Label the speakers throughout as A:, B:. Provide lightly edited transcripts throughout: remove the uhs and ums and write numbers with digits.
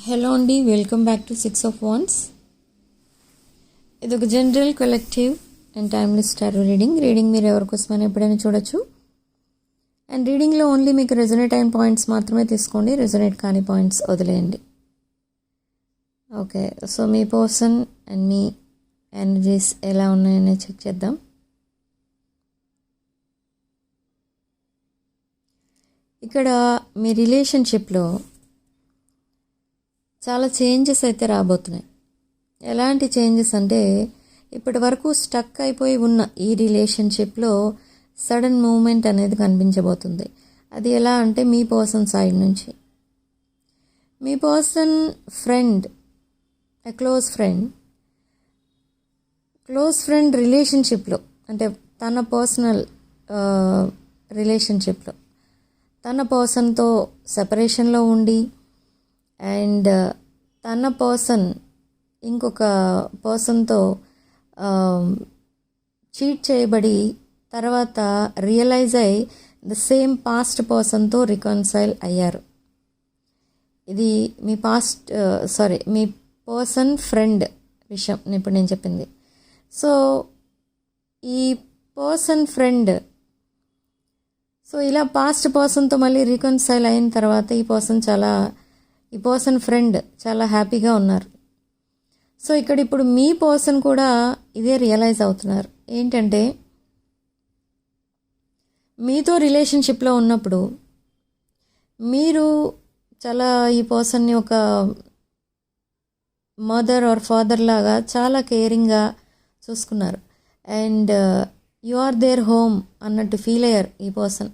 A: Hello అండి, welcome back to 6 of Wands. ఇది ఒక general collective and timeless tarot reading మీరు ఎవరికోసమైనా ఎప్పుడైనా చూడొచ్చు. అండ్ రీడింగ్లో ఓన్లీ మీకు రెజొనేట్ అయిన పాయింట్స్ మాత్రమే తీసుకోండి, రెజొనేట్ కాని పాయింట్స్ వదిలేయండి. Okay, so me person and me energies ఎలా ఉన్నాయని చెక్ చేద్దాం. ఇక్కడ మీ రిలేషన్షిప్లో చాలా చేంజెస్ అయితే రాబోతున్నాయి. ఎలాంటి చేంజెస్ అంటే, ఇప్పటి వరకు స్టక్ అయిపోయి ఉన్న ఈ రిలేషన్షిప్లో సడన్ మూమెంట్ అనేది కనిపించబోతుంది. అది ఎలా అంటే, మీ పర్సన్ సైడ్ నుంచి మీ పర్సన్ ఫ్రెండ్, క్లోజ్ ఫ్రెండ్ రిలేషన్షిప్లో, అంటే తన పర్సనల్ రిలేషన్షిప్లో తన పర్సన్తో సెపరేషన్లో ఉండి అండ్ తన పర్సన్ ఇంకొక పర్సన్తో చీట్ చేయబడి తర్వాత రియలైజ్ అయ్యి ద సేమ్ పాస్ట్ పర్సన్తో రికన్సైల్ అయ్యారు. ఇది మీ మీ పర్సన్ ఫ్రెండ్ విషయం ఇప్పుడు నేను చెప్పింది. సో ఈ పర్సన్ ఫ్రెండ్ ఇలా పాస్ట్ పర్సన్తో మళ్ళీ రికన్సైల్ అయిన తర్వాత ఈ పర్సన్ ఫ్రెండ్ చాలా హ్యాపీగా ఉన్నారు. సో ఇప్పుడు మీ పర్సన్ కూడా ఇదే రియలైజ్ అవుతున్నారు. ఏంటంటే, మీతో రిలేషన్షిప్లో ఉన్నప్పుడు మీరు చాలా ఈ పర్సన్ని ఒక మదర్ ఆర్ ఫాదర్ లాగా చాలా కేరింగ్గా చూసుకున్నారు. And you are there home అన్నట్టు ఫీల్ అయ్యారు ఈ పర్సన్.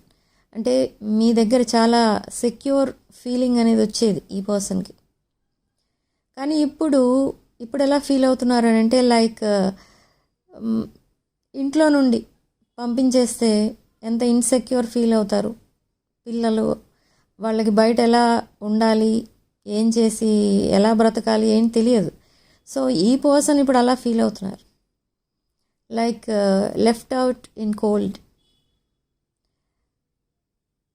A: అంటే మీ దగ్గర చాలా సెక్యూర్ ఫీలింగ్ అనేది వచ్చేది ఈ పర్సన్కి. కానీ ఇప్పుడు ఎలా ఫీల్ అవుతున్నారు అని అంటే, లైక్ ఇంట్లో నుండి పంపించేస్తే ఎంత ఇన్సెక్యూర్ ఫీల్ అవుతారు పిల్లలు. వాళ్ళకి బయట ఎలా ఉండాలి, ఏం చేసి ఎలా బ్రతకాలి ఏం తెలియదు. సో ఈ పర్సన్ ఇప్పుడు అలా ఫీల్ అవుతున్నారు, like left out in cold.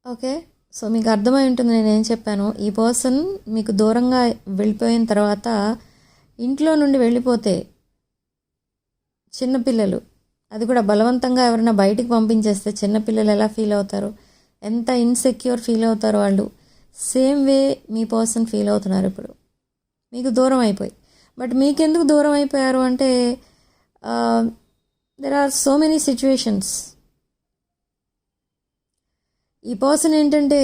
A: Okay, so మీకు అర్థమై ఉంటుంది నేనేం చెప్పాను. ఈ పర్సన్ మీకు దూరంగా వెళ్ళిపోయిన తర్వాత, ఇంట్లో నుండి వెళ్ళిపోతే చిన్నపిల్లలు, అది కూడా బలవంతంగా ఎవరైనా బయటికి పంపించేస్తే చిన్నపిల్లలు ఎలా ఫీల్ అవుతారు, ఎంత ఇన్సెక్యూర్ ఫీల్ అవుతారు వాళ్ళు. సేమ్ వే మీ పర్సన్ ఫీల్ అవుతున్నారు ఇప్పుడు మీకు దూరం అయిపోయి. బట్ మీకెందుకు దూరం అయిపోయారు అంటే, there are so many situations. ఈ పర్సన్ ఏంటంటే,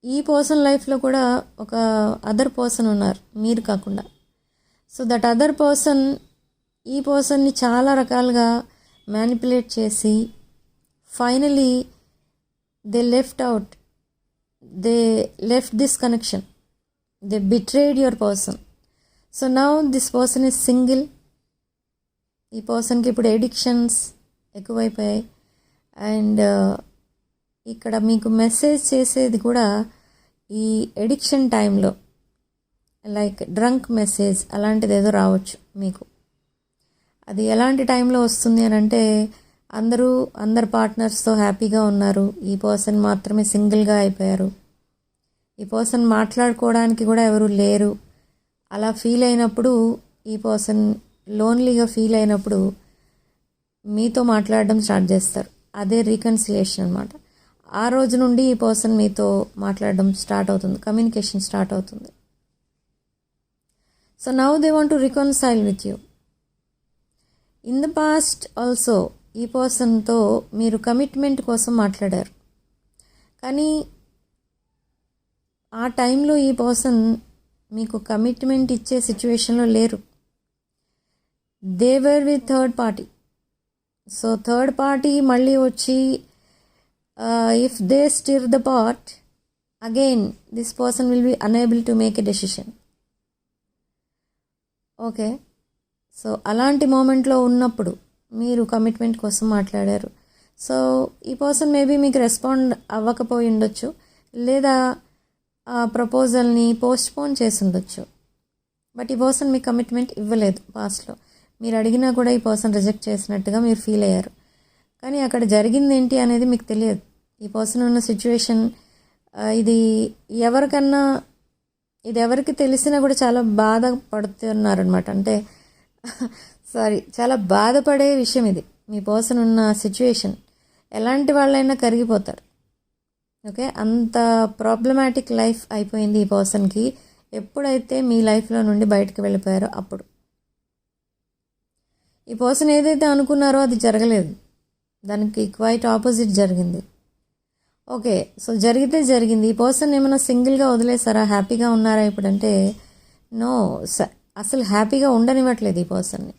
A: ఈ పర్సన్ లైఫ్లో కూడా ఒక అదర్ పర్సన్ ఉన్నారు మీరు కాకుండా. సో దట్ అదర్ పర్సన్ ఈ పర్సన్ని చాలా రకాలుగా మ్యానిపులేట్ చేసి finally they left this connection, they betrayed your person. So now this person is single. ఈ పర్సన్కి ఇప్పుడు ఎడిక్షన్స్ ఎక్కువైపోయాయి. అండ్ ఇక్కడ మీకు మెసేజ్ చేసేది కూడా ఈ ఎడిక్షన్ టైంలో, లైక్ డ్రంక్ మెసేజ్ అలాంటిది ఏదో రావచ్చు మీకు. అది ఎలాంటి టైంలో వస్తుంది అని అంటే, అందరు పార్ట్నర్స్తో హ్యాపీగా ఉన్నారు, ఈ పర్సన్ మాత్రమే సింగిల్గా అయిపోయారు, ఈ పర్సన్ మాట్లాడుకోవడానికి కూడా ఎవరు లేరు, అలా ఫీల్ అయినప్పుడు, ఈ పర్సన్ లోన్లీగా ఫీల్ అయినప్పుడు మీతో మాట్లాడడం స్టార్ట్ చేస్తారు. అదే రీకన్సిలియేషన్ అనమాట. ఆ రోజు నుండి ఈ పర్సన్ మీతో మాట్లాడడం స్టార్ట్ అవుతుంది, కమ్యూనికేషన్ స్టార్ట్ అవుతుంది. So now they want to reconcile with you. In the past also ఈ పర్సన్తో మీరు కమిట్మెంట్ కోసం మాట్లాడారు, కానీ ఆ టైంలో ఈ పర్సన్ మీకు కమిట్మెంట్ ఇచ్చే సిచ్యువేషన్లో లేరు. They were with third party. So third party మళ్ళీ వచ్చి if they stir the pot again, this person will be unable to make a decision. Okay, so అలాంటి మూమెంట్లో ఉన్నప్పుడు మీరు కమిట్మెంట్ కోసం మాట్లాడారు. సో ఈ పర్సన్ మేబీ మీకు రెస్పాండ్ అవ్వకపోయి ఉండొచ్చు, లేదా ఆ ప్రపోజల్ని పోస్ట్పోన్ చేసి ఉండొచ్చు. బట్ ఈ పర్సన్ మీకు కమిట్మెంట్ ఇవ్వలేదు. పాస్ట్లో మీరు అడిగినా కూడా ఈ పర్సన్ రిజెక్ట్ చేసినట్టుగా మీరు ఫీల్ అయ్యారు. కానీ అక్కడ జరిగింది ఏంటి అనేది మీకు తెలియదు. ఈ పర్సన్ ఉన్న సిచ్యువేషన్ ఇది ఎవరికన్నా ఇది ఎవరికి తెలిసినా కూడా చాలా బాధపడుతున్నారనమాట. అంటే చాలా బాధపడే విషయం ఇది. మీ పర్సన్ ఉన్న సిచ్యువేషన్ ఎలాంటి వాళ్ళైనా కరిగిపోతారు. ఓకే, అంత ప్రాబ్లమాటిక్ లైఫ్ అయిపోయింది ఈ పర్సన్కి. ఎప్పుడైతే మీ లైఫ్లో నుండి బయటకు వెళ్ళిపోయారో అప్పుడు ఈ పర్సన్ ఏదైతే అనుకున్నారో అది జరగలేదు, దానికి క్వైట్ ఆపోజిట్ జరిగింది. ఓకే, సో జరిగితే జరిగింది. ఈ పర్సన్ ఏమైనా సింగిల్గా వదిలేసారా, హ్యాపీగా ఉన్నారా ఇప్పుడంటే? నో, అసలు హ్యాపీగా ఉండనివ్వట్లేదు ఈ పర్సన్ని.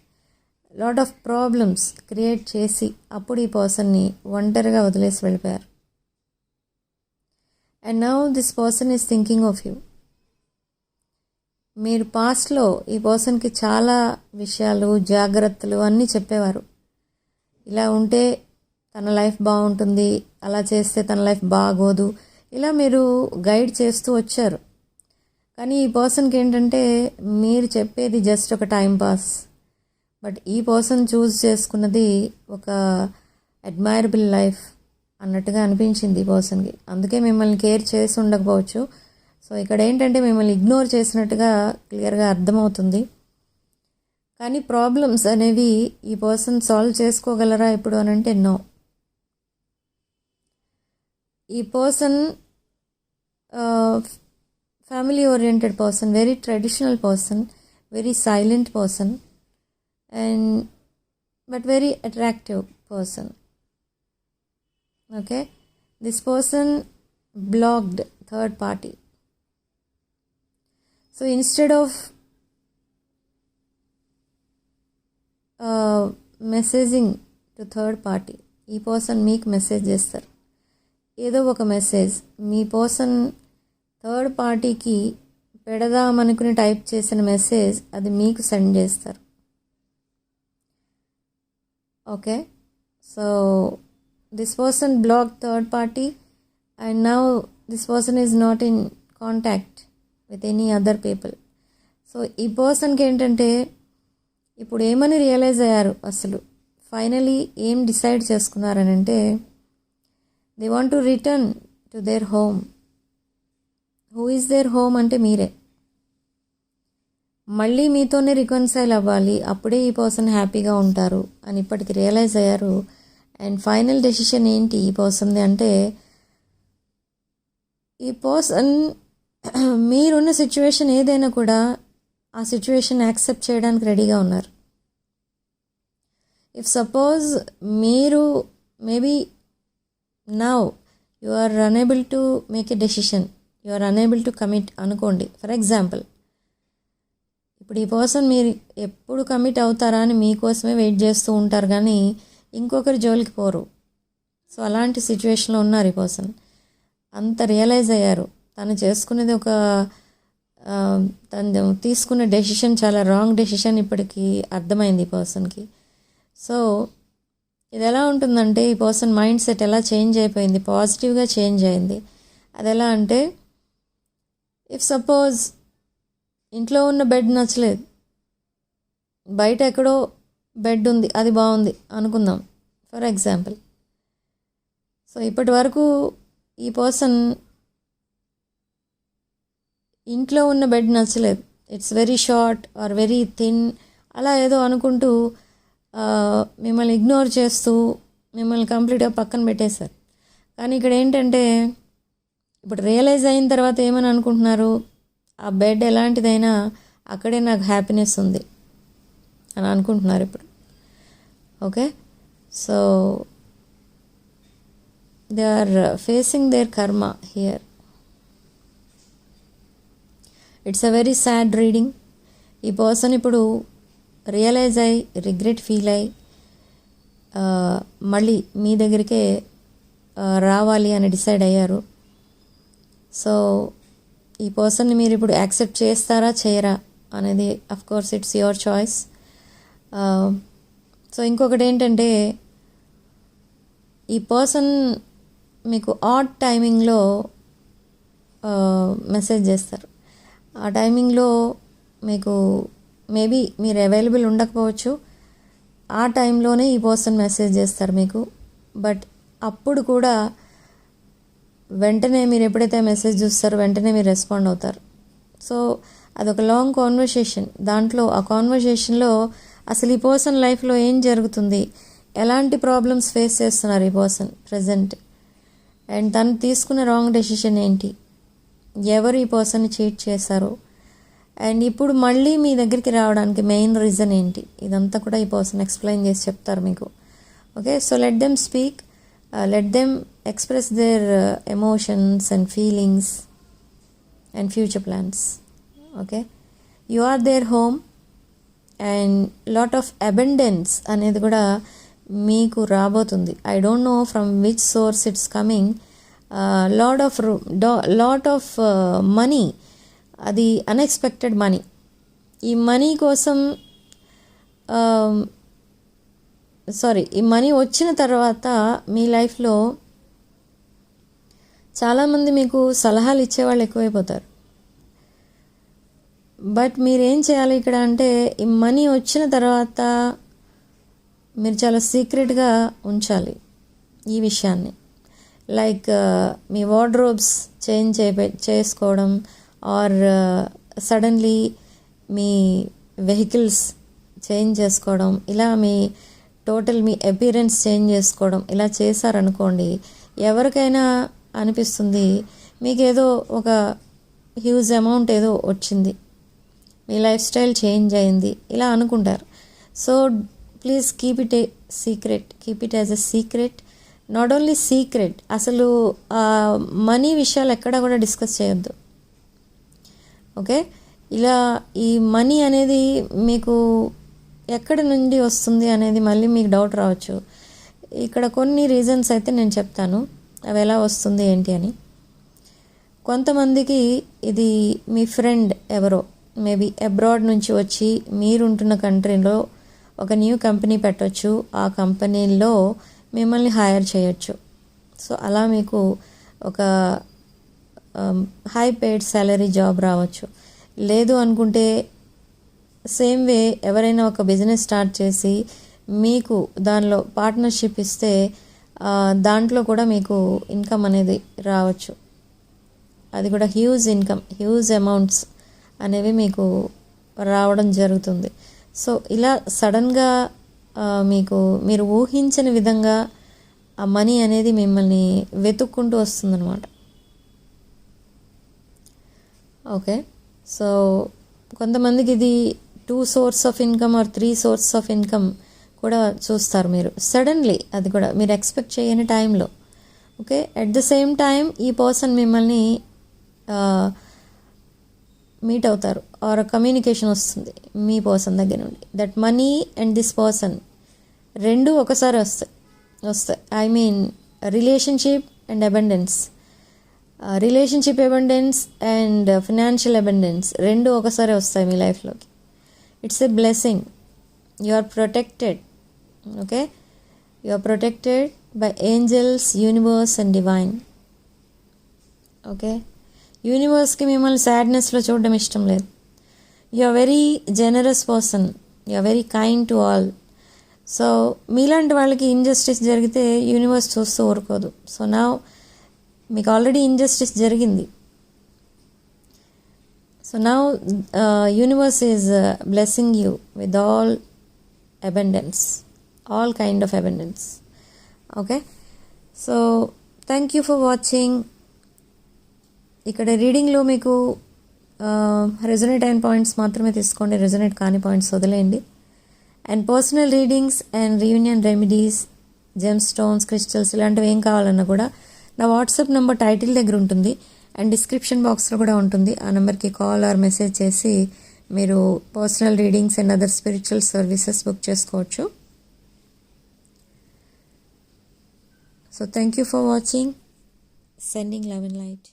A: లాట్ ఆఫ్ ప్రాబ్లమ్స్ క్రియేట్ చేసి అప్పుడు ఈ పర్సన్ని ఒంటరిగా వదిలేసి వెళ్ళిపోయారు. And now this person is thinking of you. మీరు పాస్ట్లో ఈ పర్సన్కి చాలా విషయాలు, జాగ్రత్తలు అన్నీ చెప్పేవారు. ఇలా ఉంటే తన లైఫ్ బాగుంటుంది, అలా చేస్తే తన లైఫ్ బాగోదు, ఇలా మీరు గైడ్ చేస్తూ వచ్చారు. కానీ ఈ పర్సన్కి ఏంటంటే మీరు చెప్పేది జస్ట్ ఒక టైం పాస్. బట్ ఈ పర్సన్ చూస్ చేసుకున్నది ఒక అడ్మైరబుల్ లైఫ్ అన్నట్టుగా అనిపించింది ఈ పర్సన్కి. అందుకే మిమ్మల్ని కేర్ చేసి ఉండకపోవచ్చు. సో ఇక్కడ ఏంటంటే మిమ్మల్ని ఇగ్నోర్ చేసినట్టుగా క్లియర్గా అర్థమవుతుంది. కానీ ప్రాబ్లమ్స్ అనేవి ఈ పర్సన్ సాల్వ్ చేసుకోగలరా ఇప్పుడు అని అంటే నో. ఈ person family oriented person, very traditional person, very silent person and but very attractive person. Okay, this person blocked third party. So instead of messaging to third party, ఈ person మీకు message చేస్తారు. ఏదో ఒక message మీ person third పార్టీకి పెడదామనుకుని type చేసిన message అది మీకు send చేస్తారు. Okay, so this person block third party and now this person is not in contact with any other people. So ఈ పర్సన్కి ఏంటంటే ఇప్పుడు ఏమని రియలైజ్ అయ్యారు, అసలు ఫైనలీ ఏం డిసైడ్ చేసుకున్నారని అంటే they want to return to their home. Who is their home అంటే మీరే. మళ్ళీ మీతోనే రికన్సైల్ అవ్వాలి, అప్పుడే ఈ పర్సన్ హ్యాపీగా ఉంటారు అని ఇప్పటికి రియలైజ్ అయ్యారు. అండ్ ఫైనల్ డెసిషన్ ఏంటి ఈ పర్సన్ది అంటే ఈ పర్సన్ మీరున్న సిచ్యువేషన్ ఏదైనా కూడా ఆ సిచ్యువేషన్ యాక్సెప్ట్ చేయడానికి రెడీగా ఉన్నారు. ఇఫ్ సపోజ్ మీరు maybe now you are unable to make a decision, you are unable to commit అనుకోండి. ఫర్ ఎగ్జాంపుల్, ఇప్పుడు ఈ పర్సన్ మీరు ఎప్పుడు కమిట్ అవుతారా అని మీకోసమే వెయిట్ చేస్తూ ఉంటారు కానీ ఇంకొకరి జోలికి పోరు. సో అలాంటి సిచ్యువేషన్లో ఉన్నారు ఈ పర్సన్. అంత రియలైజ్ అయ్యారు, తను చేసుకునేది తను తీసుకున్న డెసిషన్ చాలా రాంగ్ డెసిషన్ ఇప్పటికీ అర్థమైంది ఈ పర్సన్కి. సో ఇది ఎలా ఉంటుందంటే ఈ పర్సన్ మైండ్ సెట్ ఎలా చేంజ్ అయిపోయింది, పాజిటివ్గా చేంజ్ అయింది. అది ఎలా అంటే ఇఫ్ సపోజ్ ఇంట్లో ఉన్న బెడ్ నచ్చలేదు, బయట ఎక్కడో బెడ్ ఉంది అది బాగుంది అనుకుందాం ఫర్ ఎగ్జాంపుల్. సో ఇప్పటి వరకు ఈ పర్సన్ ఇంట్లో ఉన్న బెడ్ నచ్చలేదు, it's very short or very thin అలా ఏదో అనుకుంటూ మిమ్మల్ని ఇగ్నోర్ చేస్తూ మిమ్మల్ని కంప్లీట్గా పక్కన పెట్టేశారు. కానీ ఇక్కడ ఏంటంటే ఇప్పుడు రియలైజ్ అయిన తర్వాత ఏమని అనుకుంటున్నారు, ఆ బెడ్ ఎలాంటిదైనా అక్కడే నాకు హ్యాపీనెస్ ఉంది అని అనుకుంటున్నారు ఇప్పుడు. Okay, so they are facing their karma here. It's a very sad reading. ఈ పర్సన్ ఇప్పుడు రియలైజ్ అయ్యి రిగ్రెట్ ఫీల్ అయ్యి మళ్ళీ మీ దగ్గరికే రావాలి అని డిసైడ్ అయ్యారు. సో ఈ పర్సన్ని మీరు ఇప్పుడు యాక్సెప్ట్ చేస్తారా చేయరా అనేది of course it's your choice. So ఇంకొకటి ఏంటంటే ఈ పర్సన్ మీకు ఆడ్ టైమింగ్లో మెసేజ్ చేస్తారు. ఆ టైమింగ్లో మీకు మేబీ మీరు అవైలబుల్ ఉండకపోవచ్చు, ఆ టైంలోనే ఈ పర్సన్ మెసేజ్ చేస్తారు మీకు. బట్ అప్పుడు కూడా వెంటనే మీరు ఎప్పుడైతే మెసేజ్ చూస్తారో వెంటనే మీరు రెస్పాండ్ అవుతారు. సో అదొక లాంగ్ కాన్వర్సేషన్. దాంట్లో ఆ కాన్వర్సేషన్లో అసలు ఈ పర్సన్ లైఫ్లో ఏం జరుగుతుంది, ఎలాంటి ప్రాబ్లమ్స్ ఫేస్ చేస్తున్నారు ఈ పర్సన్ ప్రజెంట్, అండ్ తను తీసుకున్న రాంగ్ డెసిషన్ ఏంటి, ఎవరు ఈ పర్సన్ని చీట్ చేశారు, అండ్ ఇప్పుడు మళ్ళీ మీ దగ్గరికి రావడానికి మెయిన్ రీజన్ ఏంటి, ఇదంతా కూడా ఈ పర్సన్ ఎక్స్ప్లెయిన్ చేసి చెప్తారు మీకు. Okay, so let them speak, let them express their emotions and feelings and future plans. Okay, you are there home and lot of abundance అనేది కూడా మీకు రాబోతుంది. I don't know from which source it's coming. Lot of money, అది unexpected money. ఈ money కోసం ఈ money వచ్చిన తర్వాత మీ లైఫ్లో చాలామంది మీకు సలహాలు ఇచ్చేవాళ్ళు ఎక్కువైపోతారు. బట్ మీరేం చేయాలి ఇక్కడ అంటే, ఈ మనీ వచ్చిన తర్వాత మీరు చాలా సీక్రెట్గా ఉంచాలి ఈ విషయాన్ని. లైక్ మీ వార్డ్రోబ్స్ చేంజ్ చేసుకోవడం, ఆర్ సడన్లీ మీ వెహికల్స్ చేంజ్ చేసుకోవడం, ఇలా మీ అపీరెన్స్ చేంజ్ చేసుకోవడం, ఇలా చేశారనుకోండి, ఎవరికైనా అనిపిస్తుంది మీకు ఏదో ఒక హ్యూజ్ అమౌంట్ ఏదో వచ్చింది, మీ లైఫ్ స్టైల్ చేంజ్ అయింది, ఇలా అనుకుంటారు. So please keep it as a secret. Not only secret, అసలు మనీ విషయాలు ఎక్కడా కూడా డిస్కస్ చేయొద్దు. ఓకే, ఇలా ఈ మనీ అనేది మీకు ఎక్కడి నుండి వస్తుంది అనేది మళ్ళీ మీకు డౌట్ రావచ్చు. ఇక్కడ కొన్ని రీజన్స్ అయితే నేను చెప్తాను, అవి ఎలా వస్తుంది ఏంటి అని. కొంతమందికి ఇది మీ ఫ్రెండ్ ఎవరో మేబీ అబ్రాడ్ నుంచి వచ్చి మీరుంటున్న కంట్రీలో ఒక న్యూ కంపెనీ పెట్టవచ్చు, ఆ కంపెనీలో మిమ్మల్ని హైర్ చేయొచ్చు. సో అలా మీకు ఒక హై పెయిడ్ సాలరీ జాబ్ రావచ్చు. లేదు అనుకుంటే సేమ్ వే ఎవరైనా ఒక బిజినెస్ స్టార్ట్ చేసి మీకు దానిలో పార్ట్నర్షిప్ ఇస్తే దాంట్లో కూడా మీకు ఇన్కమ్ అనేది రావచ్చు. అది కూడా హ్యూజ్ అమౌంట్స్ అనేవి మీకు రావడం జరుగుతుంది. సో ఇలా సడన్గా మీరు ఊహించని విధంగా ఆ మనీ అనేది మిమ్మల్ని వెతుక్కుంటూ వస్తుందన్నమాట. ఓకే, సో కొంతమందికి ఇది 2 sources of income or 3 sources of income కూడా చూస్తారు మీరు సడన్లీ, అది కూడా మీరు ఎక్స్పెక్ట్ చేయని టైంలో. Okay, at the same time ఈ పర్సన్ మిమ్మల్ని మీట్ అవుతారు, ఆర్ కమ్యూనికేషన్ వస్తుంది మీ పర్సన్ దగ్గర నుండి. That money and this person రెండు ఒకసారి వస్తాయి. I mean relationship and abundance, relationship abundance and financial abundance రెండు ఒకసారి వస్తాయి మీ లైఫ్లోకి. It's a blessing. You are protected. Okay, you are protected by angels, universe and divine. Okay, యూనివర్స్కి మిమ్మల్ని సాడ్నెస్లో చూడడం ఇష్టం లేదు. You are very generous person, you are very kind to all. So మీలాంటి వాళ్ళకి ఇన్జస్టిస్ జరిగితే యూనివర్స్ చూస్తూ ఊరుకోదు. సో నా మీకు ఆల్రెడీ ఇన్జస్టిస్ జరిగింది. So now universe is blessing you with all abundance, all kind of abundance. Okay, so thank you for watching. ఇక్కడ రీడింగ్లో మీకు రెజొనేట్ అయిన పాయింట్స్ మాత్రమే తీసుకోండి, రెజొనేట్ కాని పాయింట్స్ వదిలేయండి. And personal readings and reunion remedies, gem stones, crystals ఇలాంటివి ఏం కావాలన్నా కూడా నా వాట్సాప్ నెంబర్ టైటిల్ దగ్గర ఉంటుంది అండ్ డిస్క్రిప్షన్ బాక్స్లో కూడా ఉంటుంది. ఆ నెంబర్కి కాల్ ఆర్ మెసేజ్ చేసి మీరు personal readings and other spiritual services book చేసుకోవచ్చు. So thank you for watching. Sending love and light.